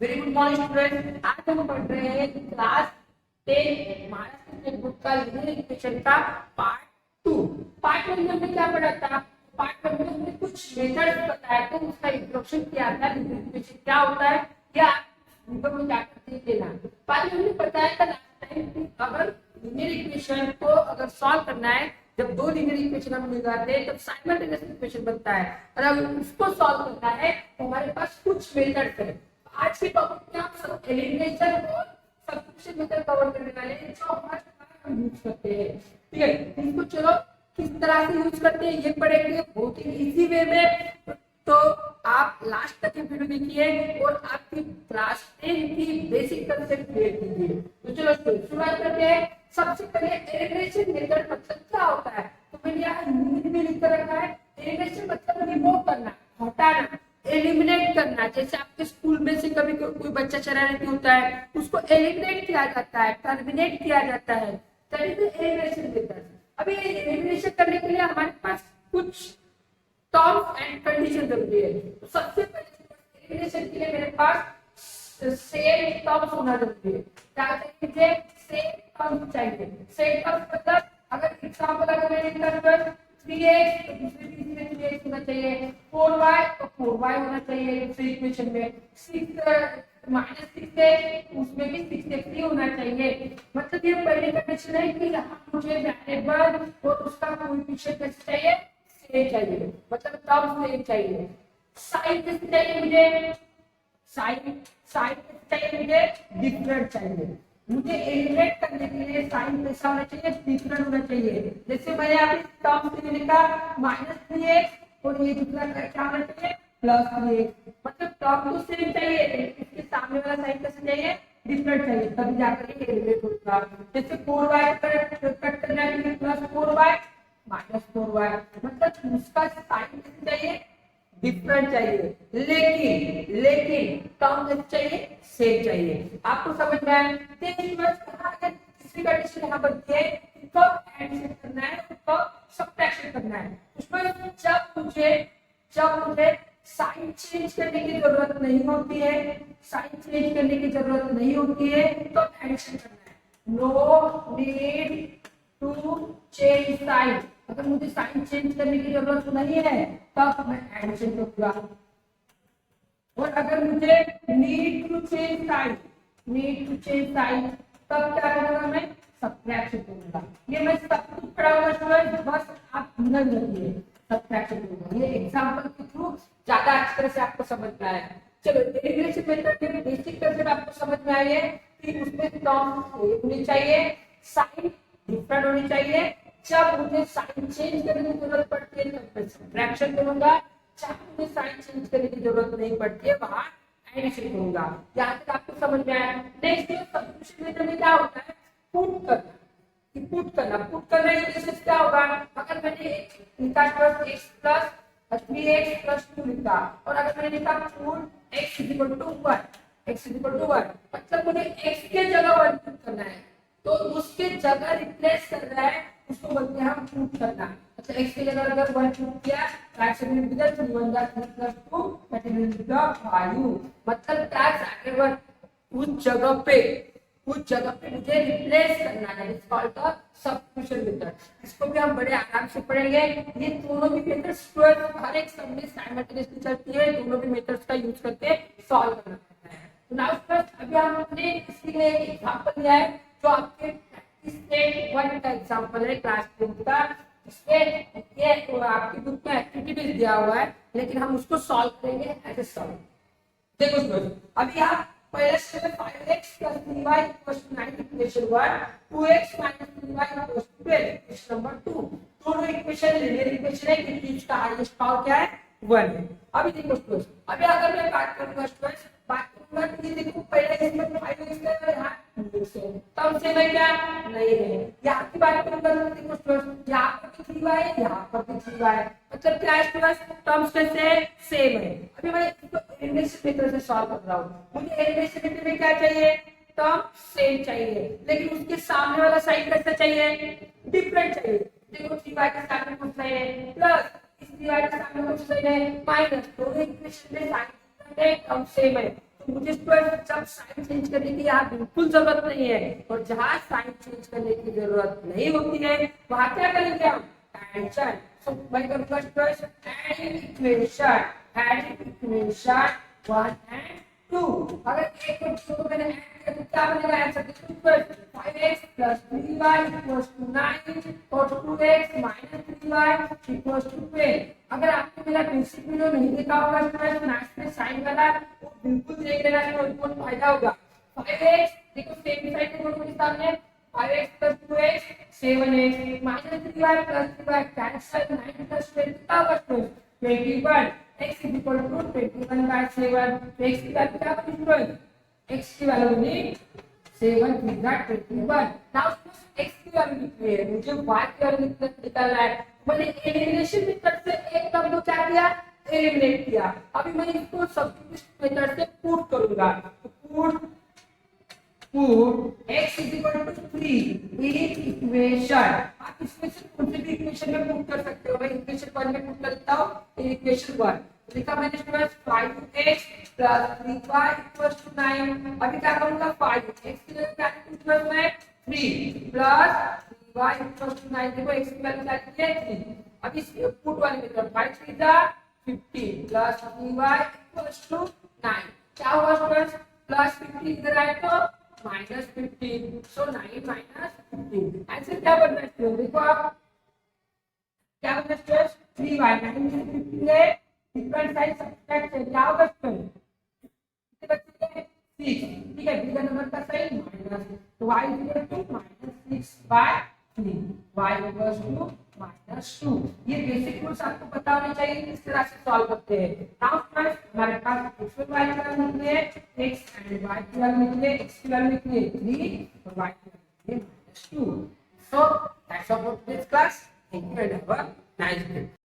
Very good morning student. आज हम पढ़ रहे हैं क्लास 10 महाराष्ट्र बुक का लीनियर इक्वेशन का पार्ट 2। पार्ट 1 में हमने क्या पढ़ा था? पार्ट 1 में हमने कुछ मेथड्स बताए थे, उसका इंट्रोडक्शन किया था, लीनियर इक्वेशन क्या होता है, क्या वीडियो में जाकर देख लेना। बाद में हमने बताया था लास्ट टाइम कि अगर लीनियर इक्वेशन को अगर सॉल्व करना है, जब दो लीनियर इक्वेशन हम मिलाते हैं तब साइमल्टेनियस इक्वेशन बनता है, और अगर उसको सॉल्व करना है तो हमारे पास कुछ मेथड्स है। आज के टॉपिक में हम सब एलिमिनेशन और सब्स्टिट्यूशन मेथड कवर करने वाले हैं, जो हर बार हम यूज करते हैं। ठीक है, इसको चलो किस तरह से यूज करते हैं ये पढ़ेंगे बहुत ही इजी वे में। तो आप लास्ट तक वीडियो देखिए और आपकी क्लास 10 की बेसिक कंसेप्ट क्लियर कीजिए। तो चलो शुरुआत करते हैं। सबसे पहले एलिमिनेशन मेथड मतलब क्या होता है, तो मैंने यहाँ हिंदी में लिख कर रखा है। एलिमिनेशन मतलब रिमूव करना, हटाना, एलिमिनेट करना। जैसे आपके स्कूल में से कभी कोई बच्चा शरारती होता है, उसको एलिमिनेट किया जाता है, टर्मिनेट किया जाता है, तभी एलिमिनेशन मेथड। अभी एलिमिनेशन करने के लिए हमारे पास कुछ टर्म्स एंड कंडीशन जरूरी है। तो सबसे पहले एलिमिनेशन के लिए मेरे पास सेम टर्म्स होना जरूरी है। क्या चाहिए? सेम टर्म्स चाहिए। सेम टर्म्स मतलब अगर एग्जांपल अगर मैंने लिखा है 3x तो दूसरे तीसरे 3x होना चाहिए, 4y तो 4y होना चाहिए दूसरी इक्वेशन में, 6 -6 है उसमें भी 6x ही होना चाहिए। मतलब ये पहली कंडीशन है कि यहाँ मुझे वेरिएबल और उसका कोएफिशिएंट कैसे चाहिए? सेम चाहिए, मतलब टर्म सेम चाहिए। साइन कैसे चाहिए मुझे? साइन साइन कैसे चाहिए मुझे? डिफरेंट चाहिए। मुझे एलिमिनेट करने के लिए साइन कैसा होना चाहिए? डिफरेंट होना चाहिए। जैसे मैंने यहाँ पे टर्म से लिखा -3x और ये दूसरा क्या होना चाहिए? +3x। मतलब टर्म तो सेम चाहिए, इसके सामने वाला साइन कैसे चाहिए? डिफरेंट चाहिए, तभी जाकर ये एलिमिनेट होगा। जैसे 4y कट करना है +4y -4y, मतलब उसका साइन कैसे चाहिए? डिफरेंट चाहिए, लेकिन टर्म कैसे चाहिए? सेम चाहिए। आपको समझ में आया? तीसरी कंडीशन यहाँ बनती है कि कब एडिशन करना है और कब सब्ट्रैक्शन करना है। उसमें जब मुझे साइन चेंज करने की जरूरत नहीं होती है, साइन चेंज करने की जरूरत नहीं होती है तो एडिशन करना है। No need to change sign. अगर मुझे साइन चेंज करने की जरूरत नहीं है तब मैं एडिशन करूंगा, और अगर मुझे नीड टू चेंज साइन तब क्या करूंगा? मैं सब्ट्रैक्शन करूंगा। ये मैं सब कुछ पढ़ाऊंगा स्टूडेंट, बस आप ध्यान रखिए सब्ट्रैक्शन करूंगा। ये एग्जांपल के थ्रू ज्यादा अच्छी तरह से आपको समझ में आया। चलो एलिमिनेशन मेथड के बेसिक कंसेप्ट आपको समझ में आई है कि उसमें टर्म होनी चाहिए, साइन डिफरेंट होनी चाहिए। जब मुझे साइन चेंज करने की जरूरत पड़ती है तब मैं सब्ट्रैक्शन करूंगा, जब मुझे साइन चेंज करने की जरूरत नहीं पड़ती है वहां एडिशन करूंगा। यहाँ तक आपको समझ में आया? नेक्स्ट सब्स्टिट्यूशन मेथड में क्या होता है? पुट करना जैसे क्या होगा? अगर मैंने लिखा x + 3x + 2 लिखा, और अगर मैंने लिखा पुट x = 1, मतलब मुझे x के जगह 1 पुट करना है, तो उसके जगह रिप्लेस कर रहा है, उसको बोलते हैं हम पुट करना। अच्छा, x की जगह अगर 1 पुट किया, राइट साइड में इधर 3 1 जा 3 + 2 दैट इज 5, मतलब टैक्स आगे बढ़ उस जगह पे मुझे रिप्लेस करना है। It's called the substitution method. इसको भी हम बड़े आराम से पढ़ेंगे। ये दोनों भी मेथड्स हर एक सब में साइमल्टेनियसली चलती है, दोनों भी मेथड्स का यूज करके सॉल्व करना पड़ता है। तो नाउ फर्स्ट अभी हमने इसके लिए एक एग्जांपल लिया है जो आपके स्टेट 1 का एग्जांपल है क्लास 10 का। इसमें ये आपकी बुक में एक्टिविटीज दिया हुआ है, लेकिन हम उसको सॉल्व करेंगे एज ए सॉल्व। देखो स्टूडेंट, अभी आप पहले step 5x + 3y = 9 equation 1, 2x - 3y = 12 equation number 2। दोनों इक्वेशन लीनियर इक्वेशन है क्योंकि इसका हाईएस्ट पावर क्या है? 1 है। अभी देखो स्टूडेंट, अभी अगर मैं बात करूंगा कि ये देखो पहले इसमें 5x है, यहाँ 2x है, तब से मैं क्या नहीं है। यहाँ की बात करूंगा तो देखो स्टूडेंट, यहाँ पर भी 3y है, यहाँ पर भी 3y है, मतलब क्या है स्टूडेंट? टर्म्स कैसे है? सेम है। अभी मैं इसको एलिमिनेशन मेथड से सॉल्व कर रहा हूँ। मुझे एलिमिनेशन मेथड में क्या चाहिए? टर्म सेम चाहिए, लेकिन उसके सामने वाला साइन कैसा चाहिए? डिफरेंट चाहिए। देखो 3y के सामने कुछ साइन है, प्लस इस 3y के सामने कुछ साइन है, माइनस। दोनों इक्वेशन में साइन टर्म सेम है, तो मुझे जब साइन चेंज करने की यहाँ बिल्कुल जरूरत नहीं है, और जहाँ साइन चेंज करने की जरूरत नहीं होती है वहाँ क्या करेंगे हम, एडिशन। सो मैं करूँगा स्टूडेंट्स एडिंग इक्वेशन 1 एंड 2। अगर एक और दो को मैंने ऐड किया तो क्या बनेगा आंसर, देखिए 5x plus 3y equals to 9 और 2x minus 3y equals to 12। अगर आपने मेरा बेसिक वीडियो नहीं देखा होगा स्टूडेंट्स, मैथ्स में साइन वाला, वो बिल्कुल देख लेना, इसमें बहुत फायदा होगा। 5x देखो सेम साइड के दोनों के सामने 5x plus 2x 7x minus 3y plus 3y cancel, 9 plus 12 कितना होगा students 21। x is equal to 21 by 7। तो x की वैल्यू क्या बनी स्टूडेंट, x की वैल्यू बनी 7 3 21। नाउ x की वैल्यू निकली है, मुझे y की वैल्यू निकालना है। मैंने एलिमिनेशन मेथड से एक टर्म को क्या किया, एलिमिनेट किया। अभी मैं इसको सब्स्टिट्यूशन मेथड से पुट करूंगा, put x is equal to 3 in equation. आप इसमें से कौन सी भी इक्वेशन में पुट कर सकते हो, मैं इक्वेशन 1 में पुट करता हूं, इक्वेशन 1 लिखा मैंने students 5x plus 3y equals to 9। अभी क्या करूंगा 5x की जगह क्या लिखूंगा मैं 3 plus 3y equals to 9। देखो x की वैल्यू क्या है 3। अब इस पुट वाले में 5 3 जा 15 plus 3y equals to 9। क्या हुआ स्टूडेंट्स प्लस 15 इधर आए तो माइनस 15, सो 9 माइनस 15। आंसर क्या बनना है, देखो आप क्या बनना है 3y 9 में 15 है, डिफरेंट साइड सब्ट्रैक्ट है, क्या होगा स्टूडेंट कितने बच्चे हैं 6। ठीक है, बी का नंबर का साइन माइनस, तो y equal to -6/3, y equal to -2। ये बेसिक रूल्स आपको पता होने चाहिए किस तरह से सॉल्व करते हैं। नाउ फ्रेंड्स हमारे पास x और y की वैल्यू निकली है, x एंड y की वैल्यू निकली है, x की वैल्यू निकली है 3 और y की वैल्यू निकली है -2। So that's all for this class. Thank you and have a nice day.